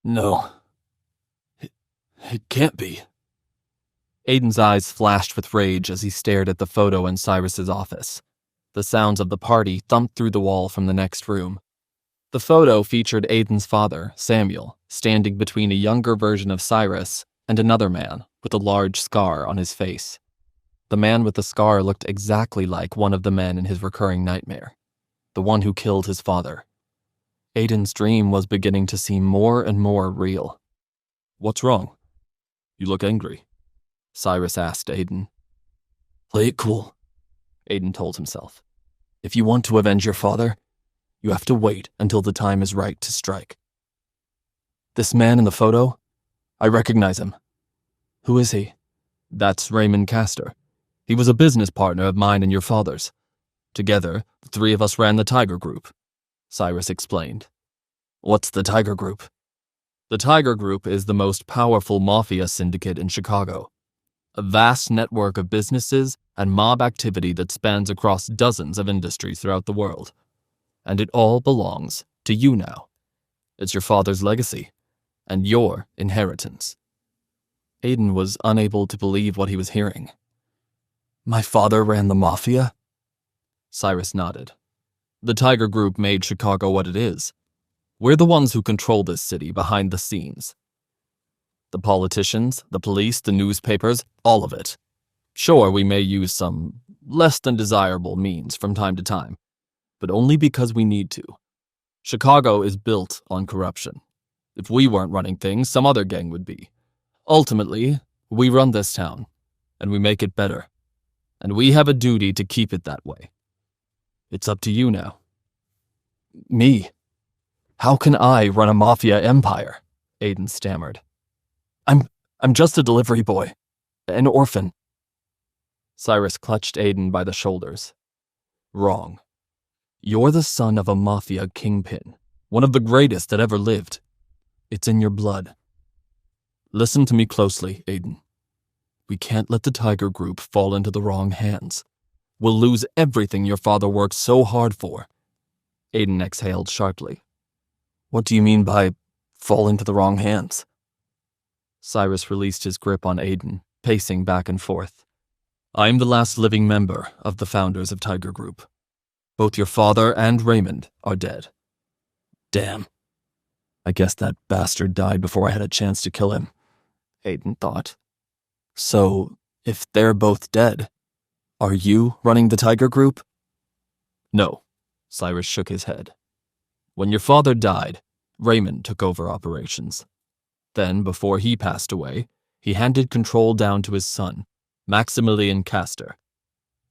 No. It can't be. Aiden's eyes flashed with rage as he stared at the photo in Cyrus's office. The sounds of the party thumped through the wall from the next room. The photo featured Aiden's father, Samuel, standing between a younger version of Cyrus and another man with a large scar on his face. The man with the scar looked exactly like one of the men in his recurring nightmare, the one who killed his father. Aiden's dream was beginning to seem more and more real. "What's wrong? You look angry," Cyrus asked Aiden. "Play it cool," Aiden told himself. "If you want to avenge your father, you have to wait until the time is right to strike. This man in the photo, I recognize him. Who is he?" "That's Raymond Castor. He was a business partner of mine and your father's. Together, the three of us ran the Tiger Group," Cyrus explained. "What's the Tiger Group?" "The Tiger Group is the most powerful Mafia syndicate in Chicago. A vast network of businesses and mob activity that spans across dozens of industries throughout the world. And it all belongs to you now. It's your father's legacy, and your inheritance." Aiden was unable to believe what he was hearing. "My father ran the Mafia?" Cyrus nodded. "The Tiger Group made Chicago what it is. We're the ones who control this city behind the scenes. The politicians, the police, the newspapers, all of it. Sure, we may use some less than desirable means from time to time, but only because we need to. Chicago is built on corruption. If we weren't running things, some other gang would be. Ultimately, we run this town, and we make it better. And we have a duty to keep it that way. It's up to you now." "Me? How can I run a Mafia empire?" Aiden stammered. I'm just a delivery boy. An orphan." Cyrus clutched Aiden by the shoulders. "Wrong. You're the son of a Mafia kingpin, one of the greatest that ever lived. It's in your blood. Listen to me closely, Aiden. We can't let the Tiger Group fall into the wrong hands. We'll lose everything your father worked so hard for." Aiden exhaled sharply. "What do you mean by fall into the wrong hands?" Cyrus released his grip on Aiden, pacing back and forth. "I'm the last living member of the founders of Tiger Group. Both your father and Raymond are dead." "Damn. I guess that bastard died before I had a chance to kill him," Aiden thought. "So, if they're both dead, are you running the Tiger Group?" "No," Cyrus shook his head. "When your father died, Raymond took over operations. Then, before he passed away, he handed control down to his son, Maximilian Castor.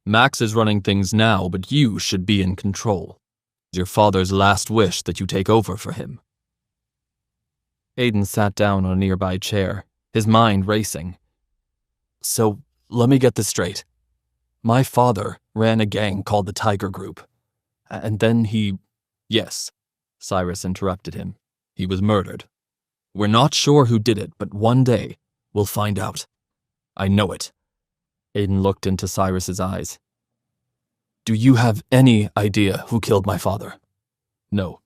Max is running things now, but you should be in control. It's your father's last wish that you take over for him." Aiden sat down on a nearby chair, his mind racing. "So, let me get this straight. My father ran a gang called the Tiger Group, and then he—" "Yes," Cyrus interrupted him. "He was murdered. We're not sure who did it, but one day we'll find out. I know it." Aiden looked into Cyrus's eyes. "Do you have any idea who killed my father?" "No.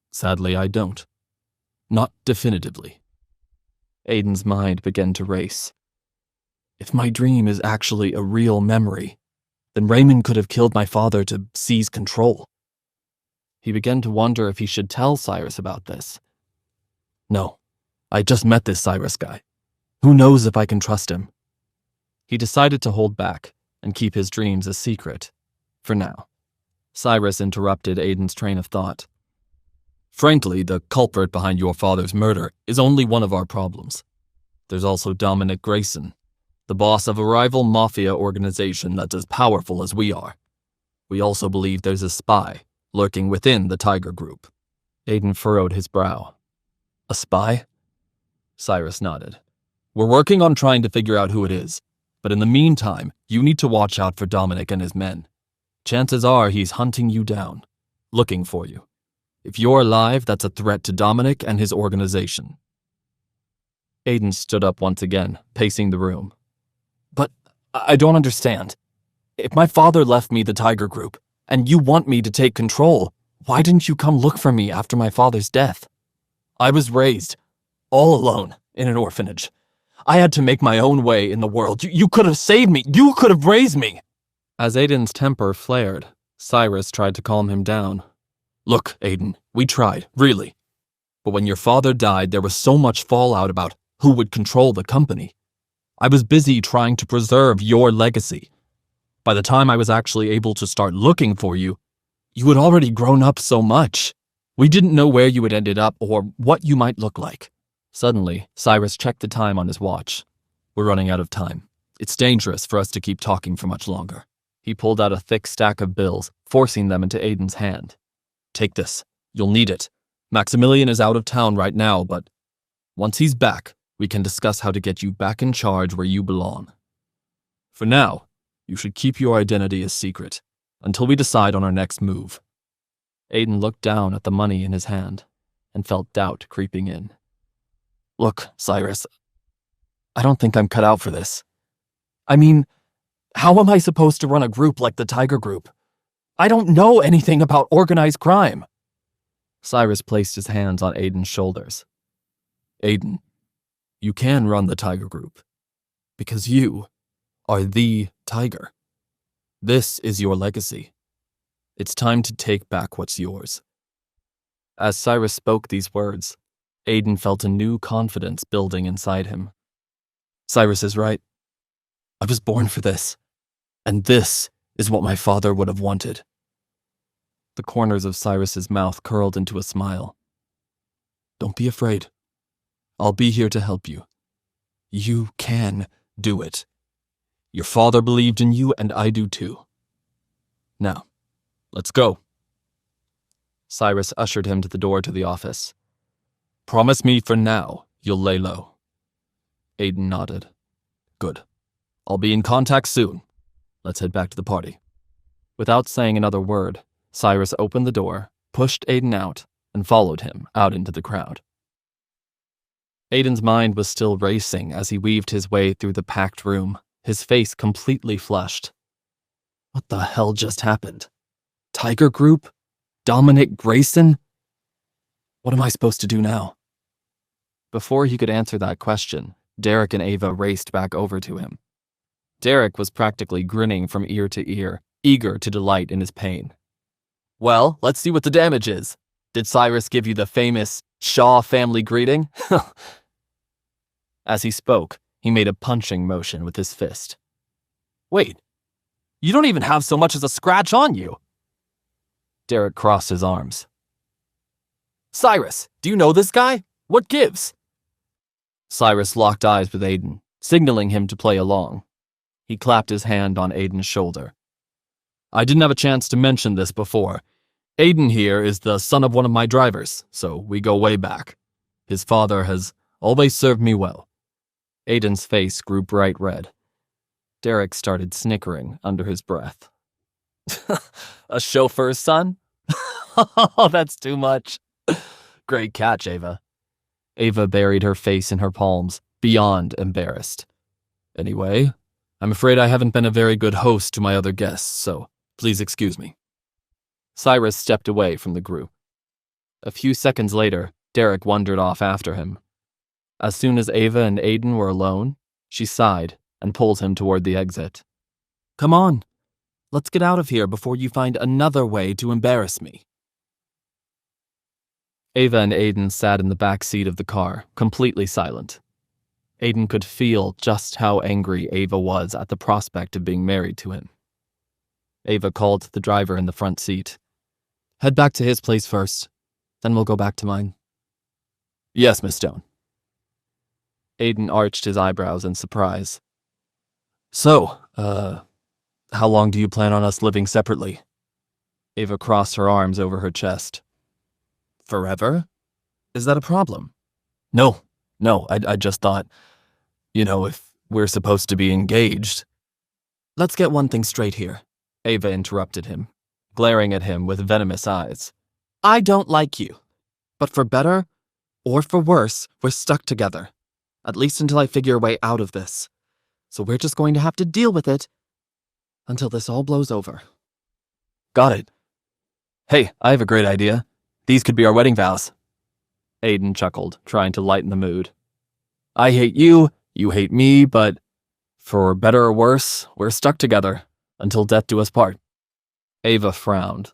Sadly, I don't. Not definitively." Aiden's mind began to race. If my dream is actually a real memory, then Raymond could have killed my father to seize control. He began to wonder if he should tell Cyrus about this. No, I just met this Cyrus guy. Who knows if I can trust him? He decided to hold back and keep his dreams a secret, for now. Cyrus interrupted Aiden's train of thought. "Frankly, the culprit behind your father's murder is only one of our problems. There's also Dominic Grayson, the boss of a rival Mafia organization that's as powerful as we are. We also believe there's a spy lurking within the Tiger Group." Aiden furrowed his brow. "A spy?" Cyrus nodded. "We're working on trying to figure out who it is, but in the meantime, you need to watch out for Dominic and his men. Chances are he's hunting you down, looking for you. If you're alive, that's a threat to Dominic and his organization." Aiden stood up once again, pacing the room. "But I don't understand. If my father left me the Tiger Group, and you want me to take control, why didn't you come look for me after my father's death? I was raised all alone in an orphanage. I had to make my own way in the world. You could have saved me. You could have raised me. As Aiden's temper flared, Cyrus tried to calm him down. Look, Aiden, we tried, really. But when your father died, there was so much fallout about who would control the company. I was busy trying to preserve your legacy. By the time I was actually able to start looking for you, you had already grown up so much. We didn't know where you had ended up or what you might look like. Suddenly, Cyrus checked the time on his watch. We're running out of time. It's dangerous for us to keep talking for much longer. He pulled out a thick stack of bills, forcing them into Aiden's hand. Take this. You'll need it. Maximilian is out of town right now, but once he's back, we can discuss how to get you back in charge where you belong. For now, you should keep your identity a secret until we decide on our next move. Aiden looked down at the money in his hand and felt doubt creeping in. Look, Cyrus, I don't think I'm cut out for this. I mean, how am I supposed to run a group like the Tiger Group? I don't know anything about organized crime. Cyrus placed his hands on Aiden's shoulders. Aiden, you can run the Tiger Group because you are the Tiger. This is your legacy. It's time to take back what's yours. As Cyrus spoke these words, Aiden felt a new confidence building inside him. Cyrus is right. I was born for this, and this is what my father would have wanted. The corners of Cyrus's mouth curled into a smile. Don't be afraid. I'll be here to help you. You can do it. Your father believed in you, and I do too. Now, let's go. Cyrus ushered him to the door to the office. Promise me for now you'll lay low. Aiden nodded. Good. I'll be in contact soon. Let's head back to the party. Without saying another word, Cyrus opened the door, pushed Aiden out, and followed him out into the crowd. Aiden's mind was still racing as he weaved his way through the packed room, his face completely flushed. What the hell just happened? Tiger Group? Dominic Grayson? What am I supposed to do now? Before he could answer that question, Derek and Ava raced back over to him. Derek was practically grinning from ear to ear, eager to delight in his pain. Well, let's see what the damage is. Did Cyrus give you the famous Shaw family greeting? As he spoke, he made a punching motion with his fist. Wait, you don't even have so much as a scratch on you. Derek crossed his arms. Cyrus, do you know this guy? What gives? Cyrus locked eyes with Aiden, signaling him to play along. He clapped his hand on Aiden's shoulder. I didn't have a chance to mention this before. Aiden here is the son of one of my drivers, so we go way back. His father has always served me well. Aiden's face grew bright red. Derek started snickering under his breath. A chauffeur's son? Oh, that's too much. Great catch, Ava. Ava buried her face in her palms, beyond embarrassed. Anyway, I'm afraid I haven't been a very good host to my other guests, so please excuse me. Cyrus stepped away from the group. A few seconds later, Derek wandered off after him. As soon as Ava and Aiden were alone, she sighed and pulled him toward the exit. Come on, let's get out of here before you find another way to embarrass me. Ava and Aiden sat in the back seat of the car, completely silent. Aiden could feel just how angry Ava was at the prospect of being married to him. Ava called to the driver in the front seat. Head back to his place first, then we'll go back to mine. Yes, Miss Stone. Aiden arched his eyebrows in surprise. So, how long do you plan on us living separately? Ava crossed her arms over her chest. Forever? Is that a problem? No, I just thought, if we're supposed to be engaged. Let's get one thing straight here, Ava interrupted him, glaring at him with venomous eyes. I don't like you, but for better or for worse, we're stuck together, at least until I figure a way out of this. So we're just going to have to deal with it until this all blows over. Got it. Hey, I have a great idea. These could be our wedding vows. Aiden chuckled, trying to lighten the mood. I hate you, you hate me, but for better or worse, we're stuck together until death do us part. Ava frowned,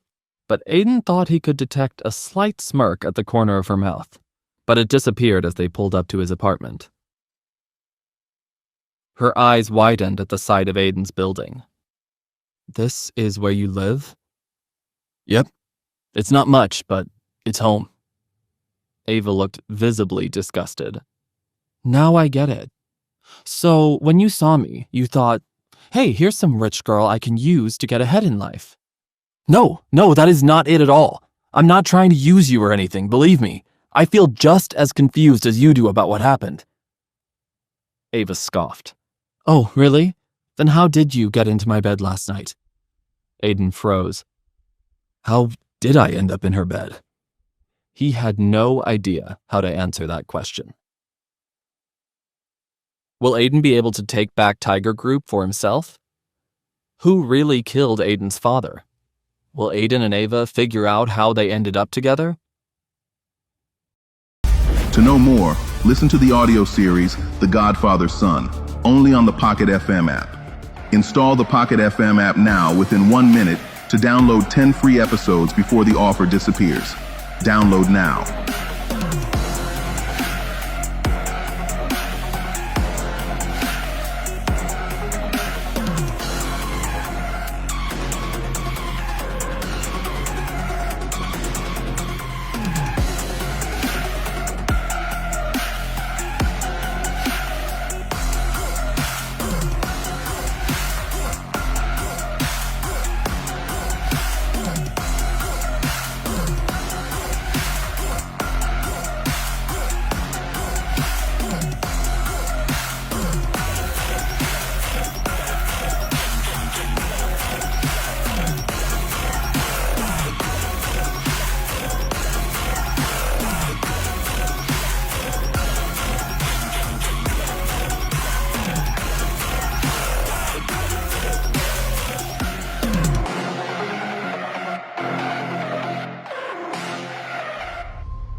but Aiden thought he could detect a slight smirk at the corner of her mouth, but it disappeared as they pulled up to his apartment. Her eyes widened at the sight of Aiden's building. This is where you live? Yep. It's not much, but it's home. Ava looked visibly disgusted. Now I get it. So, when you saw me, you thought, hey, here's some rich girl I can use to get ahead in life. No, that is not it at all. I'm not trying to use you or anything, believe me. I feel just as confused as you do about what happened. Ava scoffed. Oh, really? Then how did you get into my bed last night? Aiden froze. How did I end up in her bed? He had no idea how to answer that question. Will Aiden be able to take back Tiger Group for himself? Who really killed Aiden's father? Will Aiden and Ava figure out how they ended up together? To know more, listen to the audio series, The Godfather's Son, only on the Pocket FM app. Install the Pocket FM app now within 1 minute to download 10 free episodes before the offer disappears. Download now.